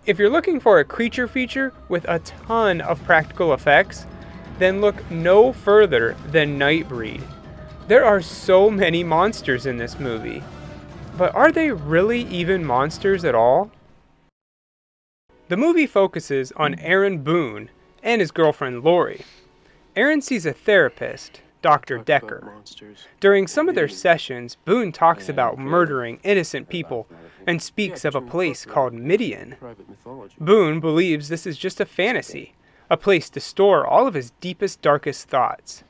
If you're looking for a creature feature with a ton of practical effects, then look no further than Nightbreed. There are so many monsters in this movie. But are they really even monsters at all? The movie focuses on Aaron Boone and his girlfriend Lori. Aaron sees a therapist, Dr. Decker. During some of their sessions, Boone talks about murdering innocent people and speaks of a place called Midian. Boone believes this is just a fantasy, a place to store all of his deepest, darkest thoughts.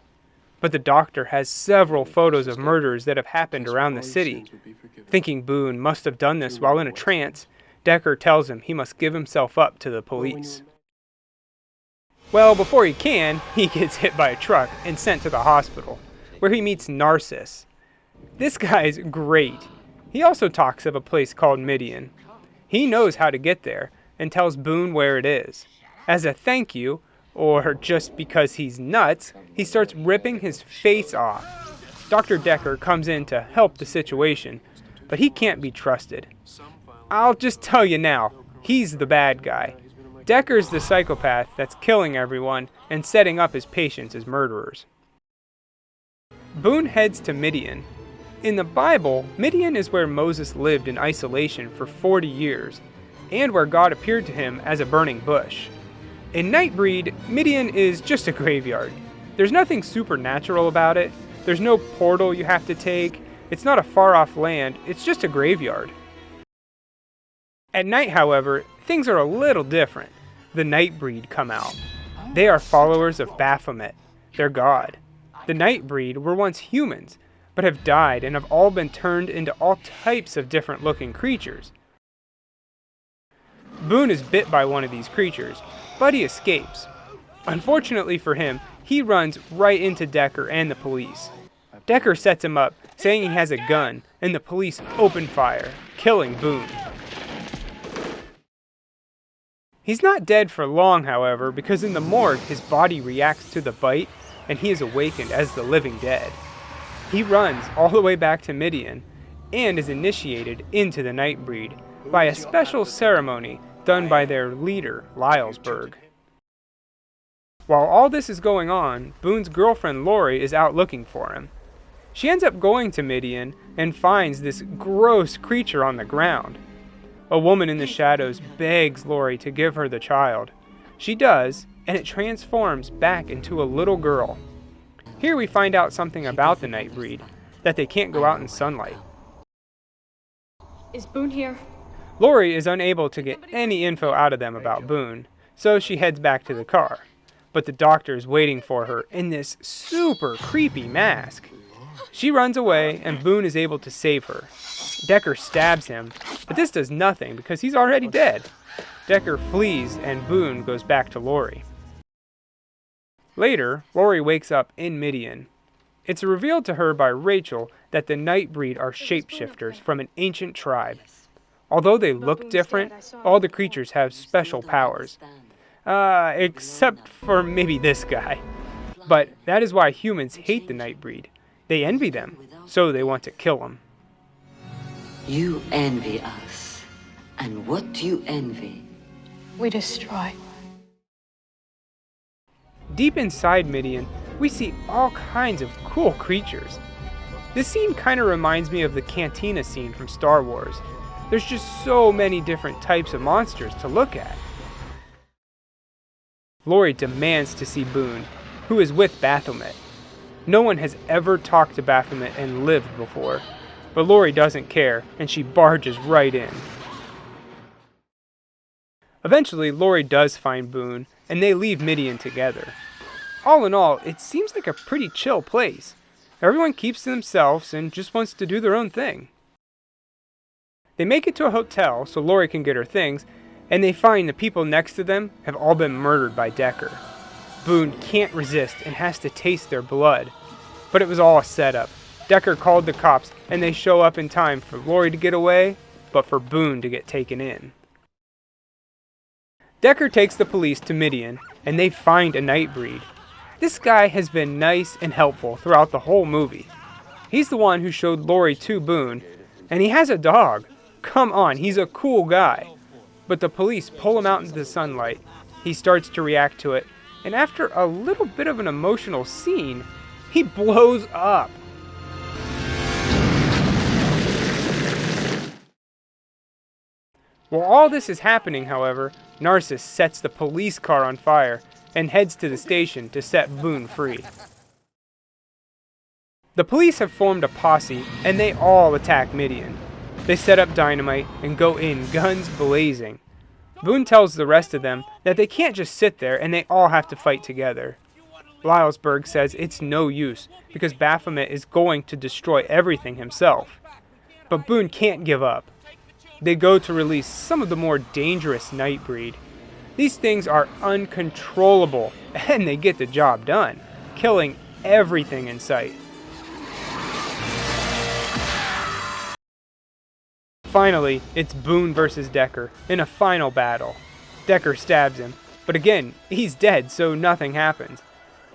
But the doctor has several photos of murders that have happened around the city. Thinking Boone must have done this while in a trance, Decker tells him he must give himself up to the police. Well, before he can, he gets hit by a truck and sent to the hospital, where he meets Narcissus. This guy's great. He also talks of a place called Midian. He knows how to get there and tells Boone where it is. As a thank you, or just because he's nuts, he starts ripping his face off. Dr. Decker comes in to help the situation, but he can't be trusted. I'll just tell you now, he's the bad guy. Decker's the psychopath that's killing everyone and setting up his patients as murderers. Boone heads to Midian. In the Bible, Midian is where Moses lived in isolation for 40 years, and where God appeared to him as a burning bush. In Nightbreed, Midian is just a graveyard. There's nothing supernatural about it. There's no portal you have to take. It's not a far-off land. It's just a graveyard. At night, however, things are a little different. The Nightbreed come out. They are followers of Baphomet, their god. The Nightbreed were once humans, but have died and have all been turned into all types of different looking creatures. Boone is bit by one of these creatures, but he escapes. Unfortunately for him, he runs right into Decker and the police. Decker sets him up, saying he has a gun, and the police open fire, killing Boone. He's not dead for long, however, because in the morgue his body reacts to the bite, and he is awakened as the living dead. He runs all the way back to Midian, and is initiated into the Nightbreed by a special ceremony done by their leader, Lylesburg. While all this is going on, Boone's girlfriend Lori is out looking for him. She ends up going to Midian and finds this gross creature on the ground. A woman in the shadows begs Lori to give her the child. She does, and it transforms back into a little girl. Here we find out something about the Nightbreed, that they can't go out in sunlight. Is Boone here? Lori is unable to get any info out of them about Boone, so she heads back to the car. But the doctor is waiting for her in this super creepy mask. She runs away, and Boone is able to save her. Decker stabs him, but this does nothing because he's already dead. Decker flees, and Boone goes back to Lori. Later, Lori wakes up in Midian. It's revealed to her by Rachel that the Nightbreed are shapeshifters from an ancient tribe. Although they look different, all the creatures have special powers. Except for maybe this guy. But that is why humans hate the Nightbreed. They envy them, so they want to kill them. You envy us. And what do you envy? We destroy. Deep inside Midian, we see all kinds of cool creatures. This scene kind of reminds me of the cantina scene from Star Wars. There's just so many different types of monsters to look at. Lori demands to see Boone, who is with Baphomet. No one has ever talked to Baphomet and lived before, but Lori doesn't care, and she barges right in. Eventually, Lori does find Boone, and they leave Midian together. All in all, it seems like a pretty chill place. Everyone keeps to themselves and just wants to do their own thing. They make it to a hotel so Lori can get her things, and they find the people next to them have all been murdered by Decker. Boone can't resist and has to taste their blood. But it was all a setup. Decker called the cops, and they show up in time for Lori to get away, but for Boone to get taken in. Decker takes the police to Midian, and they find a Nightbreed. This guy has been nice and helpful throughout the whole movie. He's the one who showed Lori to Boone, and he has a dog. Come on, he's a cool guy. but the police pull him out into the sunlight. He starts to react to it, and after a little bit of an emotional scene, he blows up. While all this is happening, however, Narcissus sets the police car on fire and heads to the station to set Boone free. The police have formed a posse, and they all attack Midian. They set up dynamite and go in guns blazing. Boone tells the rest of them that they can't just sit there and they all have to fight together. Lylesburg says it's no use because Baphomet is going to destroy everything himself. But Boone can't give up. They go to release some of the more dangerous Nightbreed. These things are uncontrollable, and they get the job done, killing everything in sight. Finally, it's Boone versus Decker in a final battle. Decker stabs him, but again, he's dead, so nothing happens.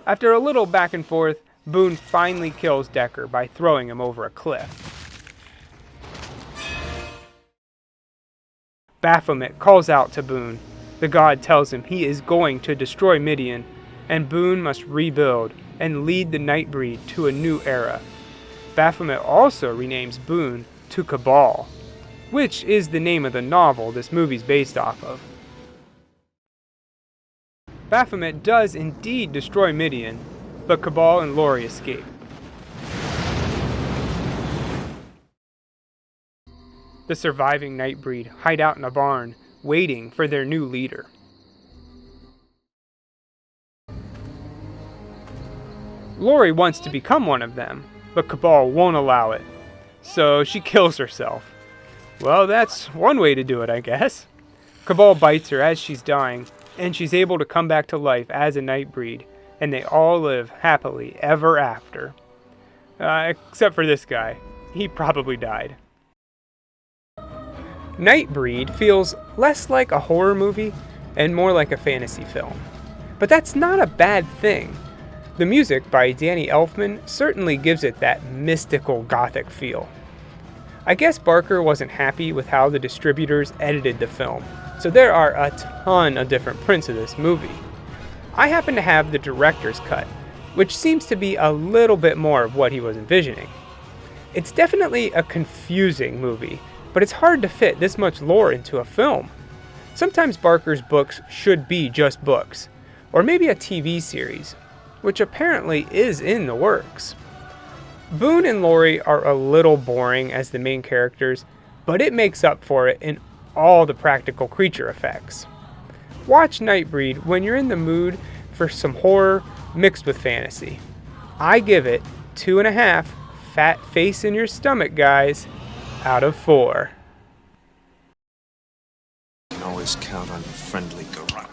After a little back and forth, Boone finally kills Decker by throwing him over a cliff. Baphomet calls out to Boone. The god tells him he is going to destroy Midian, and Boone must rebuild and lead the Nightbreed to a new era. Baphomet also renames Boone to Cabal, which is the name of the novel this movie's based off of. Baphomet does indeed destroy Midian, but Cabal and Laurie escape. The surviving Nightbreed hide out in a barn, waiting for their new leader. Laurie wants to become one of them, but Cabal won't allow it, so she kills herself. Well, that's one way to do it, I guess. Cabal bites her as she's dying, and she's able to come back to life as a Nightbreed, and they all live happily ever after. Except for this guy. He probably died. Nightbreed feels less like a horror movie and more like a fantasy film. But that's not a bad thing. The music by Danny Elfman certainly gives it that mystical gothic feel. I guess Barker wasn't happy with how the distributors edited the film, so there are a ton of different prints of this movie. I happen to have the director's cut, which seems to be a little bit more of what he was envisioning. It's definitely a confusing movie, but it's hard to fit this much lore into a film. Sometimes Barker's books should be just books, or maybe a TV series, which apparently is in the works. Boone and Laurie are a little boring as the main characters, but it makes up for it in all the practical creature effects. Watch Nightbreed when you're in the mood for some horror mixed with fantasy. I give it 2.5 fat face in your stomach guys out of 4. You can always count on your friendly garage.